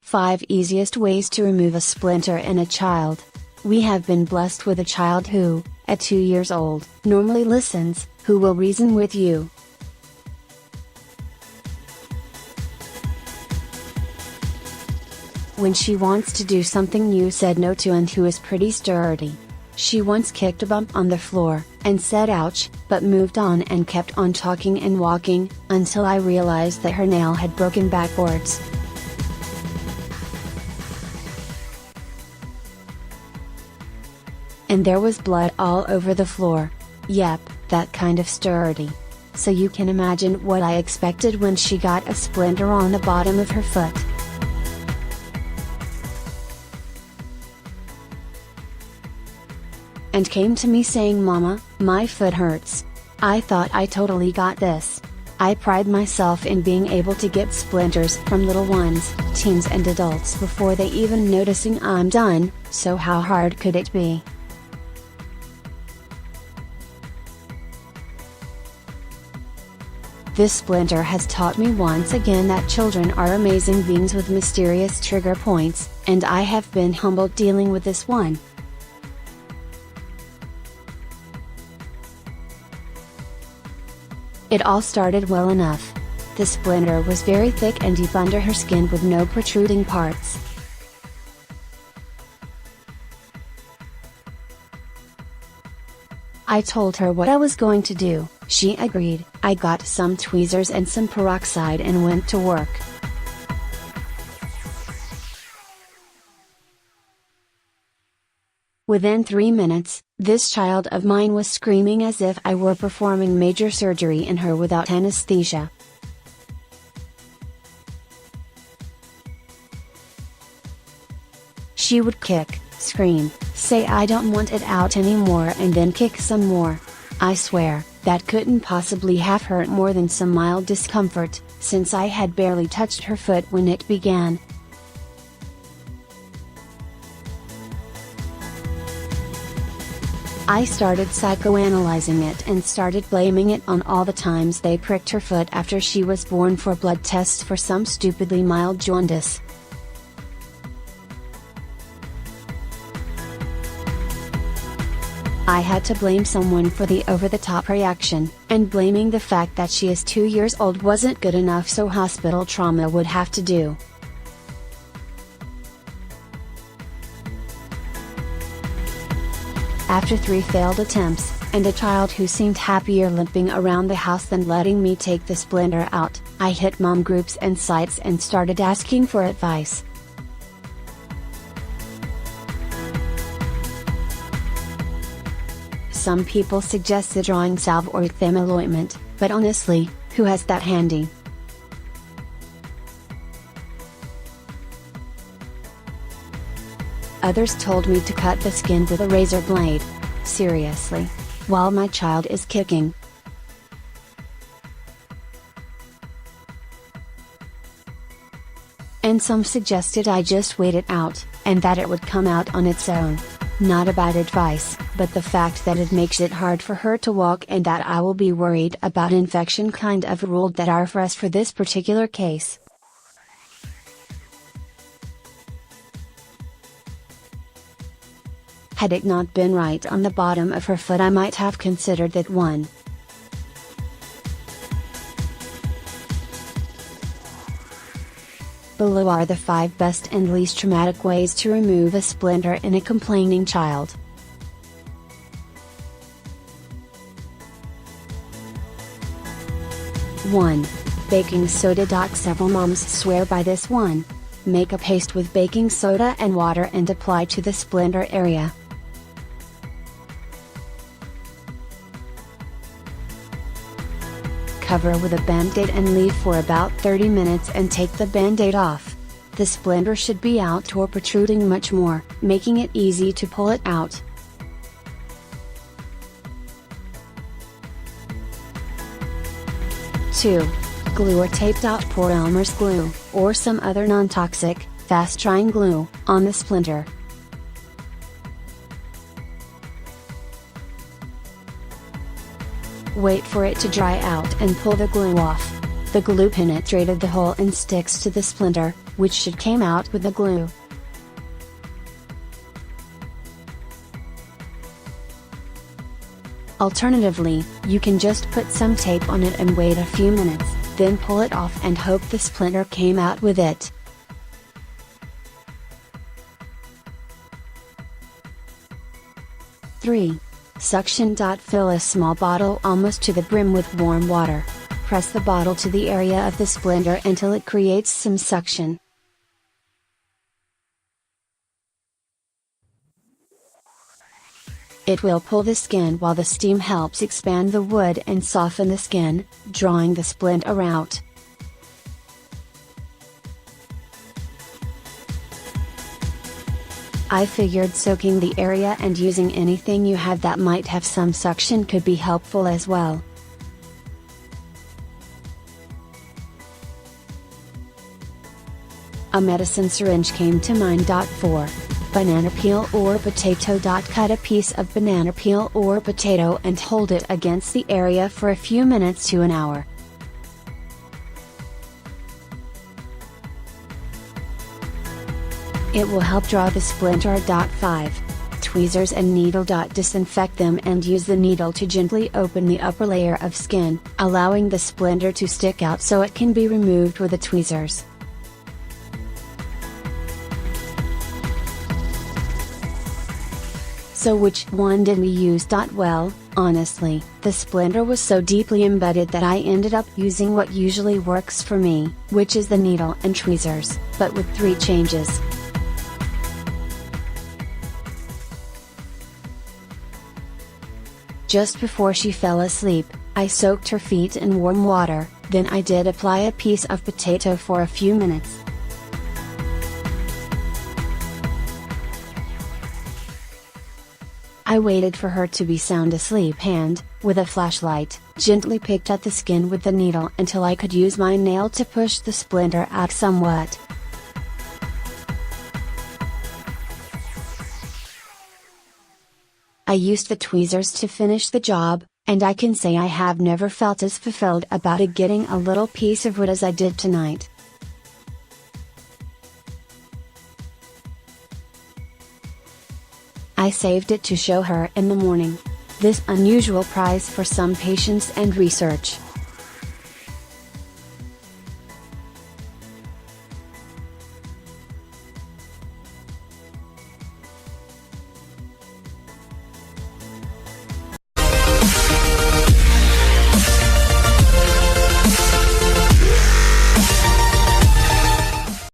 5 easiest ways to remove a splinter in a child. We have been blessed with a child who, at 2 years old, normally listens, who will reason with you. When she wants to do something you said no to and who is pretty sturdy. She once kicked a bump on the floor, and said ouch, but moved on and kept on talking and walking, until I realized that her nail had broken backwards. And there was blood all over the floor. Yep, that kind of sturdy. So you can imagine what I expected when she got a splinter on the bottom of her foot. And came to me saying, "Mama, my foot hurts. I thought I totally got this." I pride myself in being able to get splinters from little ones, teens and adults before they even noticing I'm done, so how hard could it be? This splinter has taught me once again that children are amazing beings with mysterious trigger points, and I have been humbled dealing with this one. It all started well enough. The splinter was very thick and deep under her skin with no protruding parts. I told her what I was going to do, she agreed. I got some tweezers and some peroxide and went to work. Within 3 minutes, this child of mine was screaming as if I were performing major surgery in her without anesthesia. She would kick, scream, say I don't want it out anymore and then kick some more. I swear, that couldn't possibly have hurt more than some mild discomfort, since I had barely touched her foot when it began. I started psychoanalyzing it and started blaming it on all the times they pricked her foot after she was born for blood tests for some stupidly mild jaundice. I had to blame someone for the over-the-top reaction, and blaming the fact that she is 2 years old wasn't good enough, so hospital trauma would have to do. After 3 failed attempts, and a child who seemed happier limping around the house than letting me take the splinter out, I hit mom groups and sites and started asking for advice. Some people suggested drawing salve or thermal ointment, but honestly, who has that handy? Others told me to cut the skin with a razor blade. Seriously? While my child is kicking? And some suggested I just wait it out, and that it would come out on its own. Not a bad advice, but the fact that it makes it hard for her to walk and that I will be worried about infection kind of ruled that out for us for this particular case. Had it not been right on the bottom of her foot, I might have considered that one. Below are the 5 best and least traumatic ways to remove a splinter in a complaining child. One. Baking soda. Several moms swear by this one. Make a paste with baking soda and water and apply to the splinter area. Cover with a band-aid and leave for about 30 minutes and take the band-aid off. The splinter should be out or protruding much more, making it easy to pull it out. Two. Glue or tape. Pour Elmer's glue, or some other non-toxic, fast-drying glue, on the splinter. Wait for it to dry out and pull the glue off. The glue penetrated the hole and sticks to the splinter, which should came out with the glue. Alternatively, you can just put some tape on it and wait a few minutes, then pull it off and hope the splinter came out with it. Three. Suction. Fill a small bottle almost to the brim with warm water. Press the bottle to the area of the splinter until it creates some suction. It will pull the skin while the steam helps expand the wood and soften the skin, drawing the splinter out. I figured soaking the area and using anything you have that might have some suction could be helpful as well. A medicine syringe came to mind. 4. Banana peel or potato. Cut a piece of banana peel or potato and hold it against the area for a few minutes to an hour. It will help draw the splinter. 5. Tweezers and needle. Disinfect them and use the needle to gently open the upper layer of skin, allowing the splinter to stick out so it can be removed with the tweezers. So which one did we use? Well, honestly, the splinter was so deeply embedded that I ended up using what usually works for me, which is the needle and tweezers, but with 3 changes. Just before she fell asleep, I soaked her feet in warm water, then I did apply a piece of potato for a few minutes. I waited for her to be sound asleep and, with a flashlight, gently picked at the skin with the needle until I could use my nail to push the splinter out somewhat. I used the tweezers to finish the job, and I can say I have never felt as fulfilled about it getting a little piece of wood as I did tonight. I saved it to show her in the morning. This unusual prize for some patience and research.